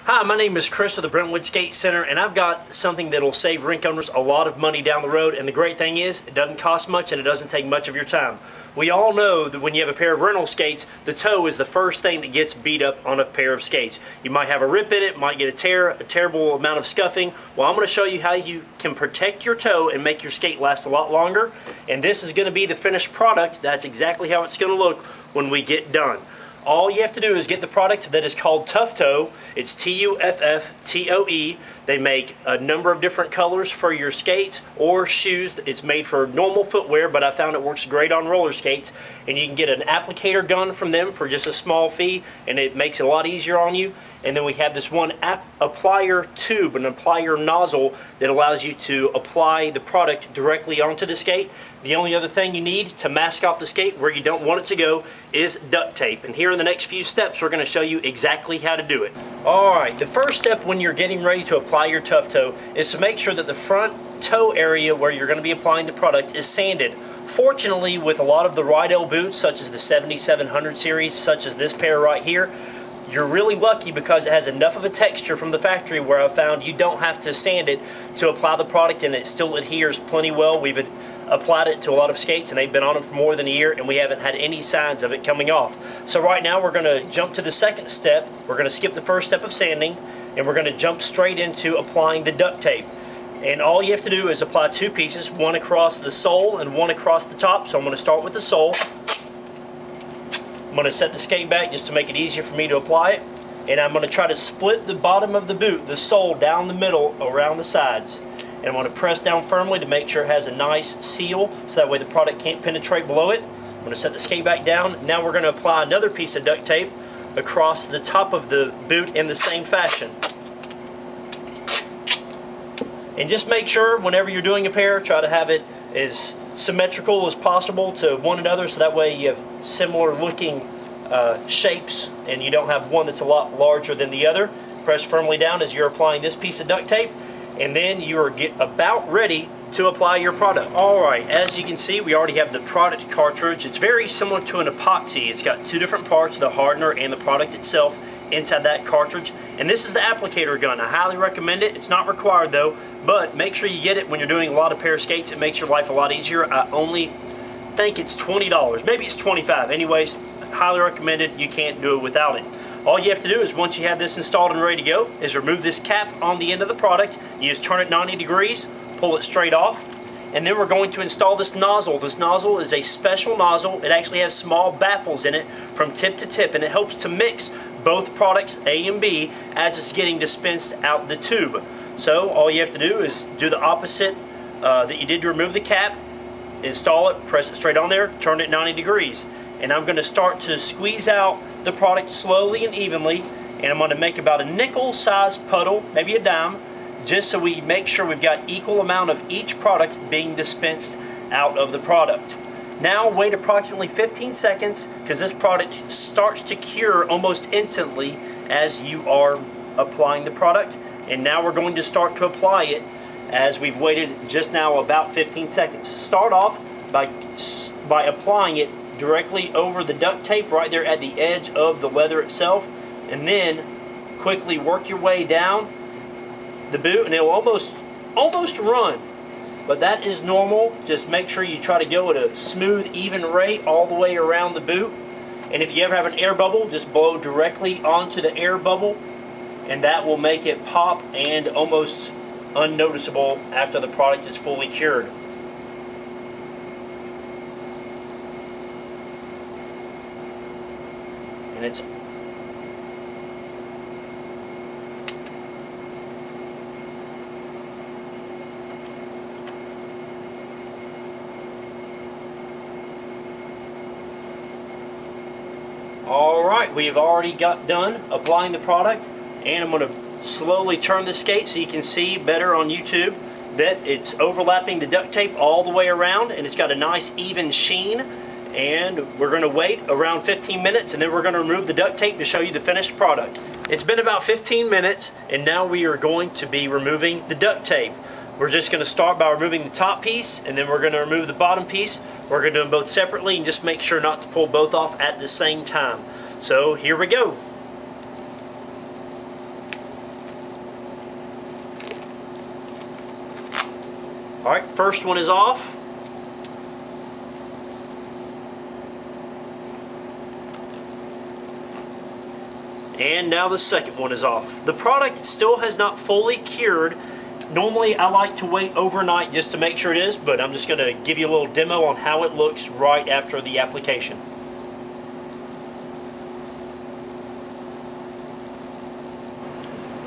Hi, my name is Chris with the Brentwood Skate Center, and I've got something that'll save rink owners a lot of money down the road. And the great thing is, it doesn't cost much and it doesn't take much of your time. We all know that when you have a pair of rental skates, the toe is the first thing that gets beat up on a pair of skates. You might have a rip in it, might get a tear, a terrible amount of scuffing. Well, I'm going to show you how you can protect your toe and make your skate last a lot longer. And this is going to be the finished product. That's exactly how it's going to look when we get done. All you have to do is get the product that is called HowTo. It's Tufftoe. They make a number of different colors for your skates or shoes. It's made for normal footwear, but I found it works great on roller skates. And you can get an applicator gun from them for just a small fee, and it makes it a lot easier on you. And then we have this one applier tube, an applier nozzle that allows you to apply the product directly onto the skate. The only other thing you need to mask off the skate where you don't want it to go is duct tape. And here in the next few steps, we're going to show you exactly how to do it. Alright, the first step when you're getting ready to apply your HowTo is to make sure that the front toe area where you're going to be applying the product is sanded. Fortunately, with a lot of the Rydell boots, such as the 7700 series, such as this pair right here, you're really lucky because it has enough of a texture from the factory where I found you don't have to sand it to apply the product, and it still adheres plenty well. We've applied it to a lot of skates and they've been on them for more than a year and we haven't had any signs of it coming off. So right now we're going to jump to the second step. We're going to skip the first step of sanding and we're going to jump straight into applying the duct tape. And all you have to do is apply two pieces, one across the sole and one across the top. So I'm going to start with the sole. I'm going to set the skate back just to make it easier for me to apply it. And I'm going to try to split the bottom of the boot, the sole, down the middle around the sides. And I'm going to press down firmly to make sure it has a nice seal so that way the product can't penetrate below it. I'm going to set the skate back down. Now we're going to apply another piece of duct tape across the top of the boot in the same fashion. And just make sure whenever you're doing a pair, try to have it as symmetrical as possible to one another so that way you have similar looking shapes and you don't have one that's a lot larger than the other. Press firmly down as you're applying this piece of duct tape, and then you are about ready to apply your product. Alright, as you can see, we already have the product cartridge. It's very similar to an epoxy. It's got two different parts, the hardener and the product itself inside that cartridge. And this is the applicator gun. I highly recommend it. It's not required though, but make sure you get it when you're doing a lot of pair of skates. It makes your life a lot easier. I only think it's $20. Maybe it's $25. Anyways, highly recommended. You can't do it without it. All you have to do is, once you have this installed and ready to go, is remove this cap on the end of the product. You just turn it 90 degrees, pull it straight off, and then we're going to install this nozzle. This nozzle is a special nozzle. It actually has small baffles in it from tip to tip, and it helps to mix both products, A and B, as it's getting dispensed out the tube. So all you have to do is do the opposite that you did to remove the cap, install it, press it straight on there, turn it 90 degrees. And I'm going to start to squeeze out the product slowly and evenly, and I'm going to make about a nickel size puddle, maybe a dime, just so we make sure we've got equal amount of each product being dispensed out of the product. Now wait approximately 15 seconds because this product starts to cure almost instantly as you are applying the product. And now we're going to start to apply it as we've waited just now about 15 seconds. Start off by applying it directly over the duct tape right there at the edge of the leather itself, and then quickly work your way down the boot and it will almost run, but that is normal. Just make sure you try to go at a smooth, even rate all the way around the boot. And if you ever have an air bubble, just blow directly onto the air bubble and that will make it pop and almost unnoticeable after the product is fully cured. And it's alright, we've already got done applying the product, and I'm going to slowly turn the skate so you can see better on YouTube that it's overlapping the duct tape all the way around and it's got a nice even sheen. And we're going to wait around 15 minutes and then we're going to remove the duct tape to show you the finished product. It's been about 15 minutes and now we are going to be removing the duct tape. We're just going to start by removing the top piece and then we're going to remove the bottom piece. We're going to do them both separately and just make sure not to pull both off at the same time. So here we go. first one is off. And now the second one is off. The product still has not fully cured. Normally I like to wait overnight just to make sure it is, but I'm just going to give you a little demo on how it looks right after the application.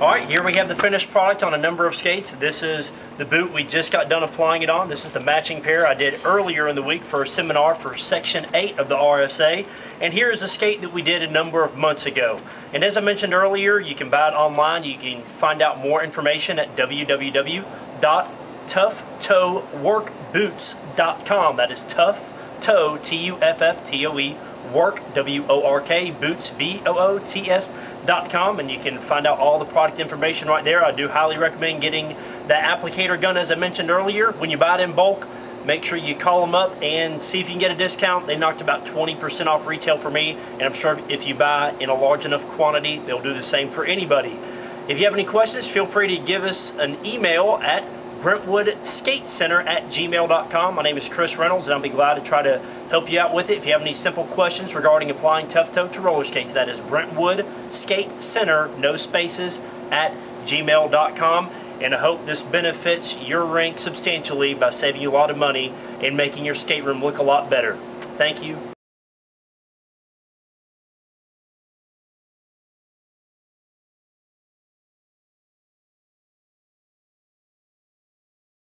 Alright, here we have the finished product on a number of skates. This is the boot we just got done applying it on. This is the matching pair I did earlier in the week for a seminar for Section 8 of the RSA. And here is a skate that we did a number of months ago. And as I mentioned earlier, you can buy it online. You can find out more information at www.tufftoworkboots.com. That is TUFF-TOE, T-U-F-F-T-O-E, work, W-O-R-K, boots, B-O-O-T-S.com, and you can find out all the product information right there. I do highly recommend getting the applicator gun, as I mentioned earlier. When you buy it in bulk, make sure you call them up and see if you can get a discount. They knocked about 20% off retail for me, and I'm sure if you buy in a large enough quantity, they'll do the same for anybody. If you have any questions, feel free to give us an email at BrentwoodSkateCenter@gmail.com. My name is Chris Reynolds, and I'll be glad to try to help you out with it. If you have any simple questions regarding applying Tuff-To to roller skates, that is BrentwoodSkateCenter, no spaces, @gmail.com. And I hope this benefits your rink substantially by saving you a lot of money and making your skate room look a lot better. Thank you.